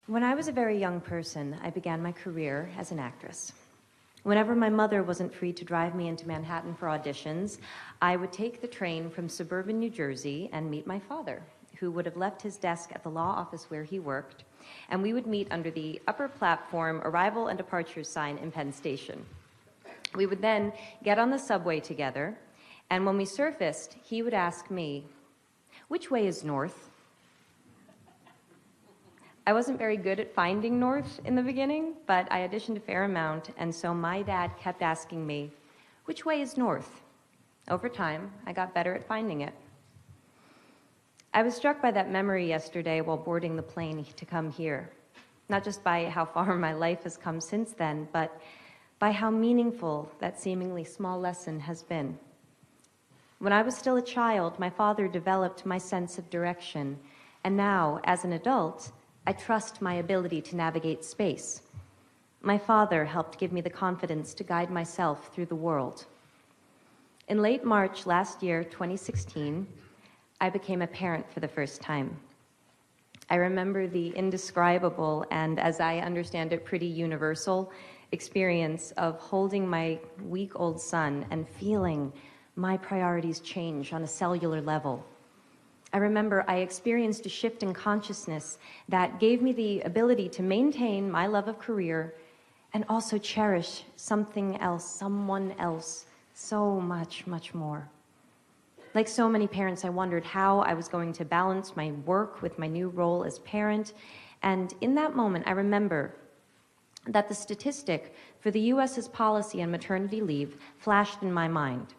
When I was a very young person, I began my career as an actress. Whenever my mother wasn't free to drive me into Manhattan for auditions, I would take the train from suburban New Jersey and meet my father, who would have left his desk at the law office where he worked, and we would meet under the upper platform arrival and departure sign in Penn Station. We would then get on the subway together, and when we surfaced, he would ask me, "Which way is north?" I wasn't very good at finding north in the beginning, but I auditioned a fair amount, and so my dad kept asking me, "Which way is north?" Over time, I got better at finding it. I was struck by that memory yesterday while boarding the plane to come here, not just by how far my life has come since then, but by how meaningful that seemingly small lesson has been. When I was still a child, my father developed my sense of direction, and now, as an adult, I trust my ability to navigate space. My father helped give me the confidence to guide myself through the world. In late March last year, 2016, I became a parent for the first time. I remember the indescribable and, as I understand it, pretty universal experience of holding my week-old son and feeling my priorities change on a cellular level. I remember I experienced a shift in consciousness that gave me the ability to maintain my love of career and also cherish something else, someone else, so much, much more. Like so many parents, I wondered how I was going to balance my work with my new role as parent. And in that moment, I remember that the statistic for the US's policy on maternity leave flashed in my mind.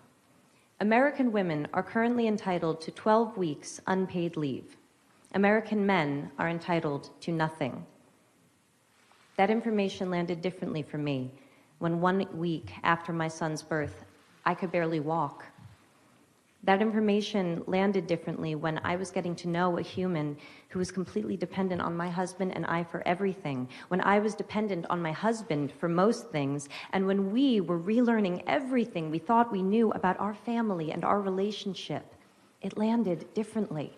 American women are currently entitled to 12 weeks unpaid leave. American men are entitled to nothing. That information landed differently for me when 1 week after my son's birth, I could barely walk. That information landed differently when I was getting to know a human who was completely dependent on my husband and I for everything, when I was dependent on my husband for most things, and when we were relearning everything we thought we knew about our family and our relationship. It landed differently.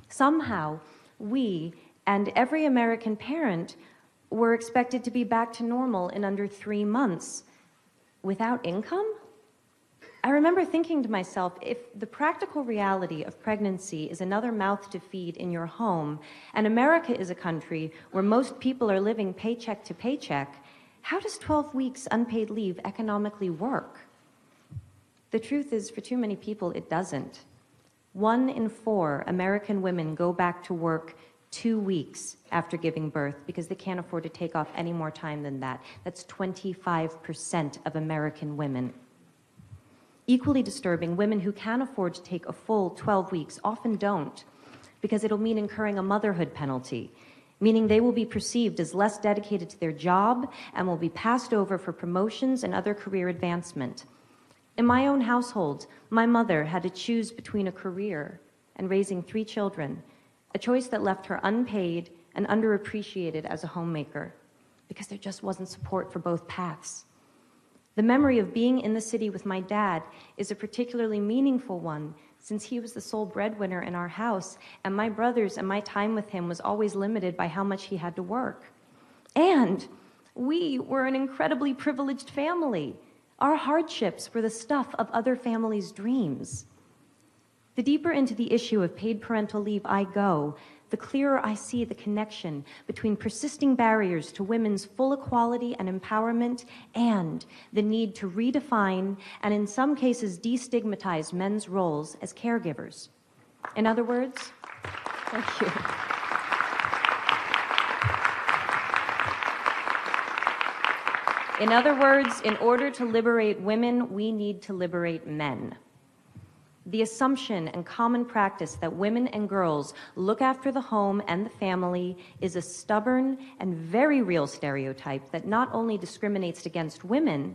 Somehow, we and every American parent were expected to be back to normal in under 3 months. Without income? I remember thinking to myself, if the practical reality of pregnancy is another mouth to feed in your home, and America is a country where most people are living paycheck to paycheck, how does 12 weeks unpaid leave economically work? The truth is, for too many people, it doesn't. 1 in 4 American women go back to work 2 weeks after giving birth because they can't afford to take off any more time than that. That's 25% of American women. Equally disturbing, women who can afford to take a full 12 weeks often don't, because it'll mean incurring a motherhood penalty, meaning they will be perceived as less dedicated to their job and will be passed over for promotions and other career advancement. In my own household, my mother had to choose between a career and raising 3 children, a choice that left her unpaid and underappreciated as a homemaker, because there just wasn't support for both paths. The memory of being in the city with my dad is a particularly meaningful one, since he was the sole breadwinner in our house, and my brothers and my time with him was always limited by how much he had to work. And we were an incredibly privileged family. Our hardships were the stuff of other families' dreams. The deeper into the issue of paid parental leave I go, the clearer I see the connection between persisting barriers to women's full equality and empowerment and the need to redefine and in some cases destigmatize men's roles as caregivers. In other words, thank you. In other words, in order to liberate women, we need to liberate men. The assumption and common practice that women and girls look after the home and the family is a stubborn and very real stereotype that not only discriminates against women,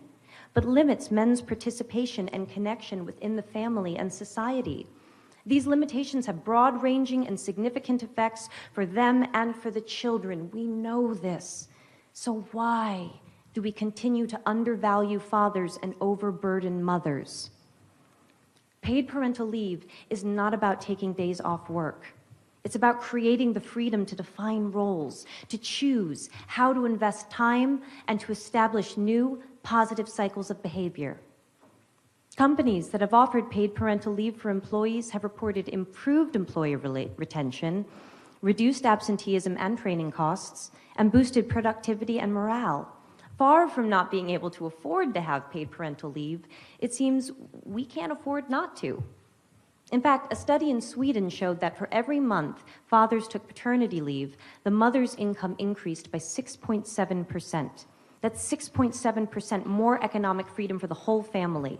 but limits men's participation and connection within the family and society. These limitations have broad-ranging and significant effects for them and for the children. We know this. So why do we continue to undervalue fathers and overburden mothers? Paid parental leave is not about taking days off work. It's about creating the freedom to define roles, to choose how to invest time, and to establish new positive cycles of behavior. Companies that have offered paid parental leave for employees have reported improved employee retention, reduced absenteeism and training costs, and boosted productivity and morale. Far from not being able to afford to have paid parental leave, it seems we can't afford not to. In fact, a study in Sweden showed that for every month fathers took paternity leave, the mother's income increased by 6.7%. That's 6.7% more economic freedom for the whole family.